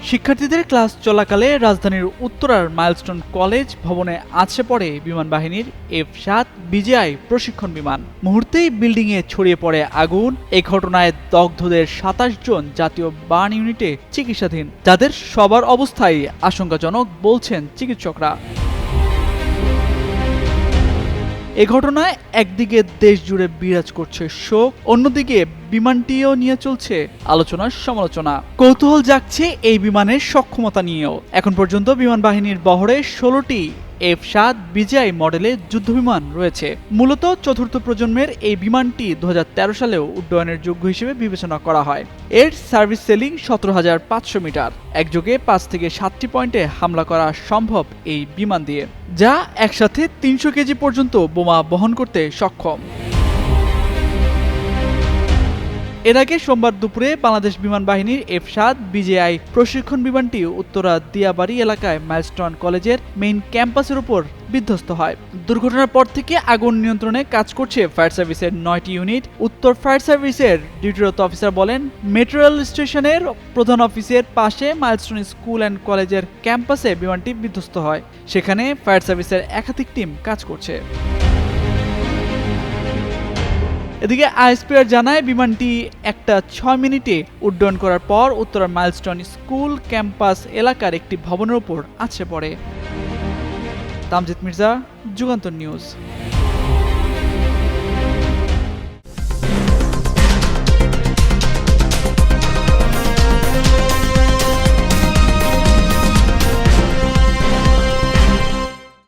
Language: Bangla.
শিক্ষার্থীদের ক্লাস চলাকালে রাজধানীর উত্তরার মাইলস্টোন কলেজ ভবনে আছড়ে পড়ে বিমান বাহিনীর F-7 বিজিআই প্রশিক্ষণ বিমান। মুহূর্তেই বিল্ডিংয়ে ছড়িয়ে পড়ে আগুন। এই ঘটনায় দগ্ধদের ২৭ জন জাতীয় বার্ন ইউনিটে চিকিৎসাধীন, যাদের সবার অবস্থাই আশঙ্কাজনক বলছেন চিকিৎসকরা। এ ঘটনায় একদিকে দেশ জুড়ে বিরাজ করছে শোক, অন্যদিকে বিমানটিও নিয়ে চলছে আলোচনার সমালোচনা। কৌতূহল জাগছে এই বিমানের সক্ষমতা নিয়েও। এখন পর্যন্ত বিমান বাহিনীর বহরে ১৬টি F-7 বিজিআই মডেলের যুদ্ধবিমান রয়েছে। মূলত চতুর্থ প্রজন্মের এই বিমানটি ২০১৩ সালেও উড্ডয়নের যোগ্য হিসেবে বিবেচনা করা হয়। এর সার্ভিস সেলিং ১৭,৫০০ মিটার। একযোগে ৫ থেকে ৭টি পয়েন্টে হামলা করা সম্ভব এই বিমান দিয়ে, যা একসাথে ৩০০ কেজি পর্যন্ত বোমা বহন করতে সক্ষম। এর আগে সোমবার দুপুরে বাংলাদেশ বিমান বাহিনীর F-7 বিজিআই প্রশিক্ষণ বিমানটি উত্তরা দিয়াবাড়ি এলাকায় মাইলস্টোন কলেজের মেইন ক্যাম্পাসের উপর বিধ্বস্ত হয়। দুর্ঘটনার পর থেকে আগুন নিয়ন্ত্রণে কাজ করছে ফায়ার সার্ভিসের ৯টি ইউনিট। উত্তর ফায়ার সার্ভিসের ডিউটিরত অফিসার বলেন, মেট্রো রেল স্টেশনের প্রধান অফিসের পাশে মাইলস্টোন স্কুল অ্যান্ড কলেজের ক্যাম্পাসে বিমানটি বিধ্বস্ত হয়। সেখানে ফায়ার সার্ভিসের একাধিক টিম কাজ করছে। এদিকে আইএসপিআর জানায়, বিমানটি ১টা ৬ মিনিটে উড্ডয়ন করার পর উত্তরার মাইলস্টোন স্কুল ক্যাম্পাস এলাকার একটি ভবনের উপর আছড়ে পড়ে। তামজিদ মির্জা, যুগান্তর নিউজ।